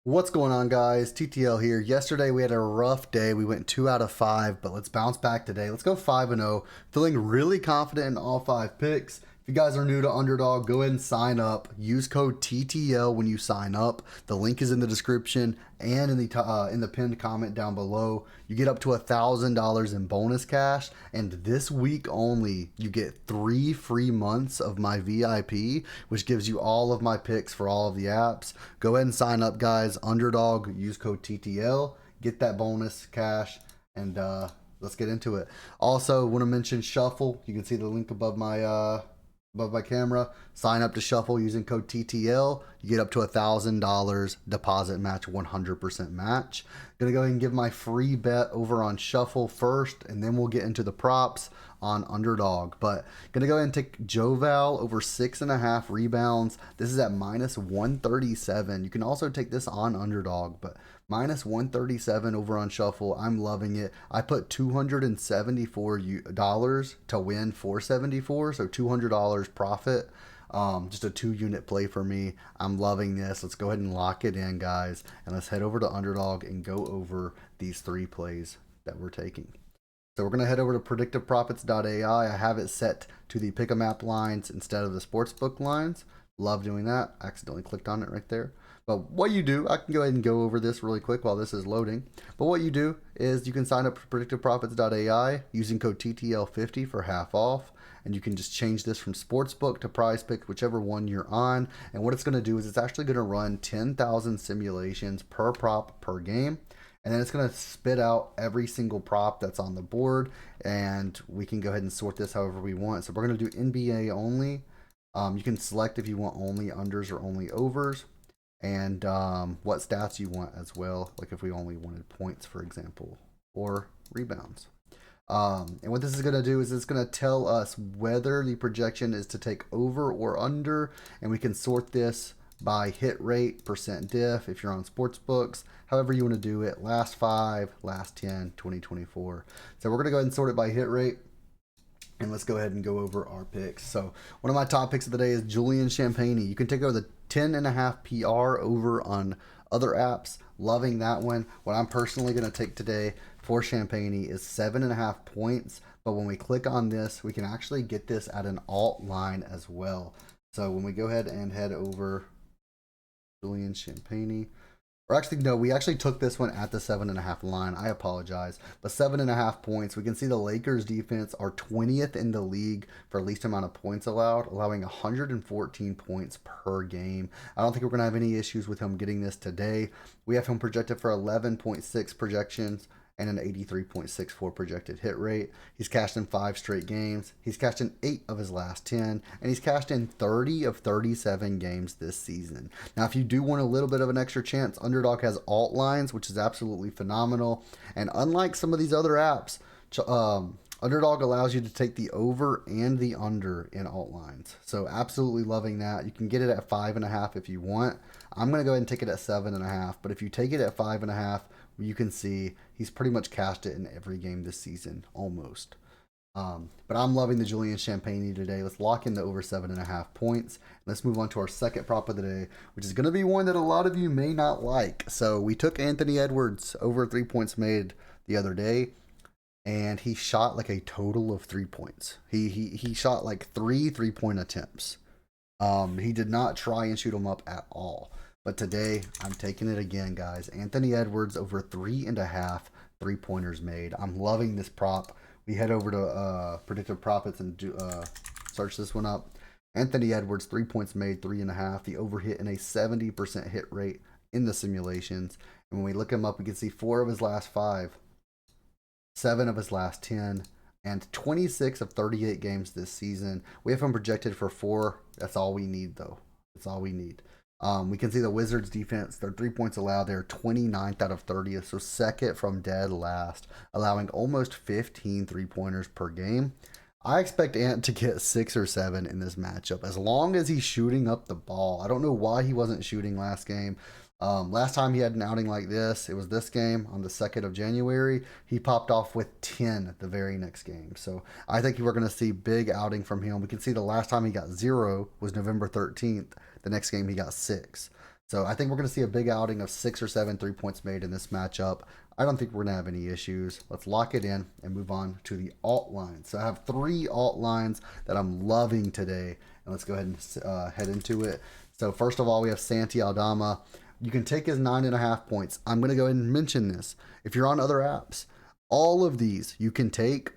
What's going on, guys? TTL here. Yesterday we had a rough day. We went 2 out of 5, but let's bounce back today. Let's go 5-0. Feeling really confident in all 5 picks. If you guys are new to Underdog, go ahead and sign up. Use code TTL when you sign up. The link is in the description and in the pinned comment down below. You get up to $1,000 in bonus cash, and this week only, you get 3 free months of my VIP, which gives you all of my picks for all of the apps. Go ahead and sign up, guys. Underdog, use code TTL, get that bonus cash, and let's get into it. Also, want to mention Shuffle. You can see the link above my camera. Sign up to Shuffle using code TTL. You get up to $1,000 deposit match, 100% match. Gonna go ahead and give my free bet over on Shuffle first, and then we'll get into the props on Underdog. But gonna go ahead and take Joval over 6.5 rebounds. This is at minus 137. You can also take this on Underdog, but minus 137 over on Shuffle. I'm loving it. I put $274 to win 474, so $200 profit. Just a 2-unit play for me. I'm loving this. Let's go ahead and lock it in, guys, and let's head over to Underdog and go over these 3 plays that we're taking. So we're going to head over to predictiveprofits.ai. I have it set to the pick 'em app lines instead of the sportsbook lines. Love doing that. Accidentally clicked on it right there. But what you do, I can go ahead and go over this really quick while this is loading. But what you do is you can sign up for predictiveprofits.ai using code TTL50 for half off. And you can just change this from sportsbook to prize pick, whichever one you're on. And what it's going to do is it's actually going to run 10,000 simulations per prop per game. And then it's going to spit out every single prop that's on the board. And we can go ahead and sort this however we want. So we're going to do NBA only. You can select if you want only unders or only overs. And what stats you want as well. Like if we only wanted points, for example, or rebounds. And what this is going to do is it's going to tell us whether the projection is to take over or under, and we can sort this by hit rate, percent diff if you're on sports books, however you want to do it, last 5, last 10, 2024. So we're going to go ahead and sort it by hit rate, and let's go ahead and go over our picks. So one of my top picks of the day is Julian Champagny. You can take over the 10.5 PR over on other apps. Loving that one. What I'm personally going to take today for Champagny is 7.5 points. But when we click on this, we can actually get this at an alt line as well. So when we go ahead and head over Julian Champagny, or actually, no, we actually took this one at the 7.5 line. I apologize. But 7.5 points. We can see the Lakers defense are 20th in the league for least amount of points allowed, allowing 114 points per game. I don't think we're going to have any issues with him getting this today. We have him projected for 11.6 projections and an 83.64 projected hit rate. He's cashed in 5 straight games. He's cashed in 8 of his last 10, and he's cashed in 30 of 37 games this season. Now, if you do want a little bit of an extra chance, Underdog has alt lines, which is absolutely phenomenal. And unlike some of these other apps, Underdog allows you to take the over and the under in alt lines. So absolutely loving that. You can get it at 5.5 if you want. I'm going to go ahead and take it at 7.5. But if you take it at 5.5, you can see he's pretty much cashed it in every game this season, almost. But I'm loving the Julian Champagny today. Let's lock in the over 7.5 points. Let's move on to our second prop of the day, which is going to be one that a lot of you may not like. So we took Anthony Edwards over 3 points made the other day, and he shot like a total of 3 points. He shot like 3 3-point attempts. He did not try and shoot them up at all. But today, I'm taking it again, guys. Anthony Edwards over 3.5 3-pointers made. I'm loving this prop. We head over to Predictive Profits and search this one up. Anthony Edwards, 3 points made, 3.5. The over hit in a 70% hit rate in the simulations. And when we look him up, we can see 4 of his last 5, 7 of his last 10, and 26 of 38 games this season. We have him projected for 4. That's all we need, though. That's all we need. We can see the Wizards defense, their 3 points allowed, they're 29th out of 30th, so second from dead last, allowing almost 15 3-pointers per game. I expect Ant to get 6 or 7 in this matchup, as long as he's shooting up the ball. I don't know why he wasn't shooting last game. Last time he had an outing like this, it was this game on the 2nd of January. He popped off with 10 the very next game. So I think we're going to see big outing from him. We can see the last time he got 0 was November 13th. The next game he got 6. So I think we're going to see a big outing of 6 or 7 3 points made in this matchup. I don't think we're going to have any issues. Let's lock it in and move on to the alt lines. So I have 3 alt lines that I'm loving today. And let's go ahead and head into it. So first of all, we have Santi Alama. You can take his 9.5 points. I'm going to go ahead and mention this. If you're on other apps, all of these you can take.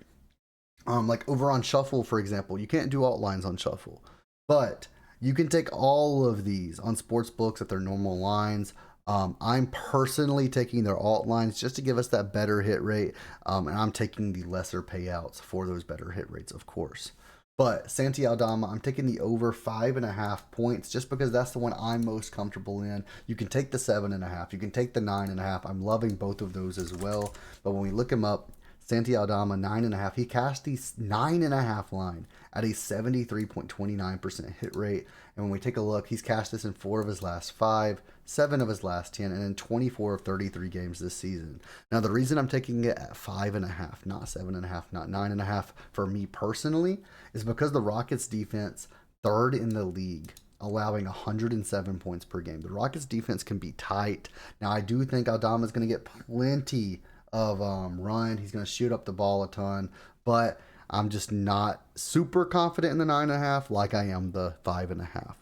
Like over on Shuffle, for example, you can't do alt lines on Shuffle. But you can take all of these on sports books at their normal lines. I'm personally taking their alt lines just to give us that better hit rate. And I'm taking the lesser payouts for those better hit rates, of course. But Santi Aldama, I'm taking the over 5.5 points just because that's the one I'm most comfortable in. You can take the 7.5. You can take the 9.5. I'm loving both of those as well. But when we look him up, Santi Aldama, 9.5. He cashed the 9.5 line at a 73.29% hit rate. And when we take a look, he's cashed this in 4 of his last 5, 7 of his last 10, and in 24 of 33 games this season. Now, the reason I'm taking it at 5.5, not 7.5, not 9.5 for me personally, is because the Rockets defense, 3rd in the league, allowing 107 points per game. The Rockets defense can be tight. Now, I do think Aldama is going to get plenty of run. He's going to shoot up the ball a ton, but I'm just not super confident in the 9.5 like I am the 5.5.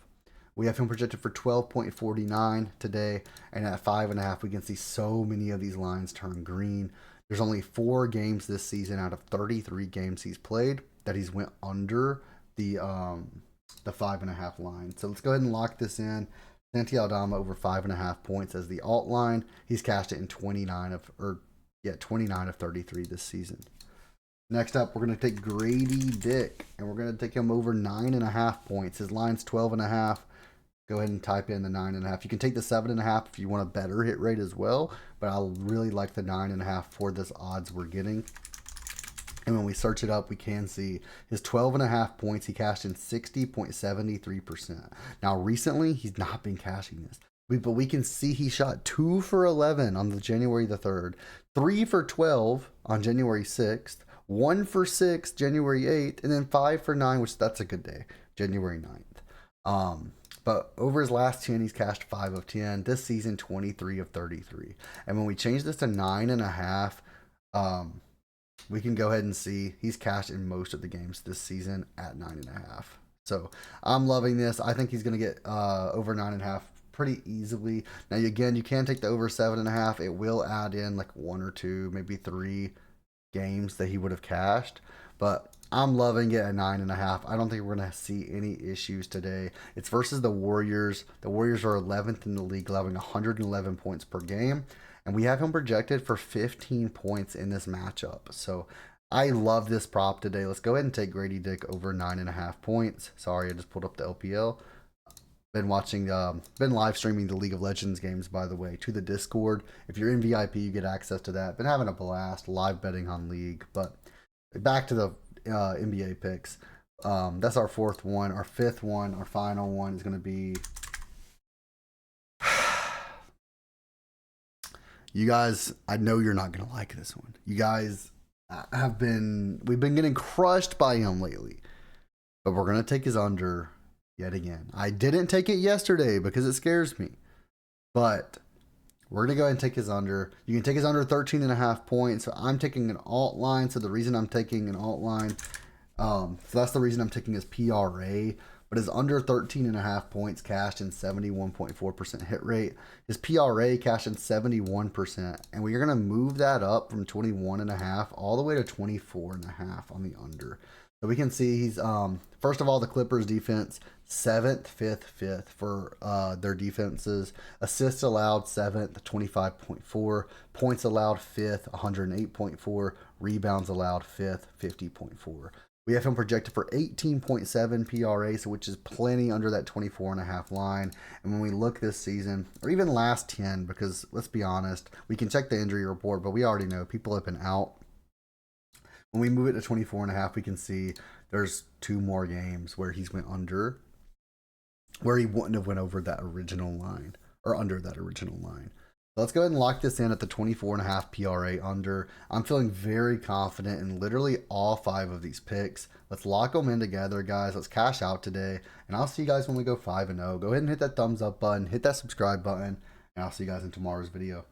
We have him projected for 12.49 today, and at 5.5, we can see so many of these lines turn green. There's only 4 games this season out of 33 games he's played that he's went under the 5.5 line. So let's go ahead and lock this in. Santi Aldama over 5.5 points as the alt line. He's cashed it in 29 of 33 this season. Next up, we're going to take Grady Dick, and we're going to take him over 9.5 points. His line's 12.5. Go ahead and type in the 9.5. You can take the 7.5 if you want a better hit rate as well, but I really like the 9.5 for this odds we're getting. And when we search it up, we can see his 12.5 points. He cashed in 60.73%. Now, recently, he's not been cashing this. But we can see he shot 2 for 11 on the January the 3rd, 3 for 12 on January 6th, 1 for 6 January 8th, and then 5 for 9, which that's a good day, January 9th. But over his last 10, he's cashed 5 of 10. This season, 23 of 33. And when we change this to 9.5, we can go ahead and see he's cashed in most of the games this season at 9.5. So I'm loving this. I think he's going to get over 9.5 pretty easily. Now, again, you can take the over 7.5. It will add in like 1 or 2, maybe 3 games that he would have cashed. But I'm loving it at 9.5. I don't think we're going to see any issues today. It's versus the Warriors. The Warriors are 11th in the league, allowing 111 points per game. And we have him projected for 15 points in this matchup. So I love this prop today. Let's go ahead and take Grady Dick over 9.5 points. Sorry, I just pulled up the LPL. Been live streaming the League of Legends games, by the way, to the Discord. If you're in VIP, you get access to that. Been having a blast, live betting on League. But back to the NBA picks. That's our 4th one. Our 5th one, our final one, is going to be... You guys, I know you're not going to like this one. You guys we've been getting crushed by him lately. But we're going to take his under yet again. I didn't take it yesterday because it scares me. But we're going to go ahead and take his under. You can take his under 13.5 points. So I'm taking an alt line. So the reason I'm taking an alt line, so that's the reason I'm taking his PRA. But his under 13.5 points cashed in 71.4% hit rate. His PRA cashed in 71%. And we're going to move that up from 21.5 all the way to 24.5 on the under. So we can see he's, first of all, the Clippers defense, 7th, 5th for their defenses. Assists allowed, 7th, 25.4. Points allowed, 5th, 108.4. Rebounds allowed, 5th, 50.4. We have him projected for 18.7 PRA, so which is plenty under that 24.5 line. And when we look this season, or even last 10, because let's be honest, we can check the injury report, but we already know people have been out. When we move it to 24.5, we can see there's 2 more games where he's went under, where he wouldn't have went over that original line, or under that original line. Let's go ahead and lock this in at the 24.5 PRA under. I'm feeling very confident in literally all 5 of these picks. Let's lock them in together, guys. Let's cash out today. And I'll see you guys when we go 5-0. Go ahead and hit that thumbs up button, hit that subscribe button, and I'll see you guys in tomorrow's video.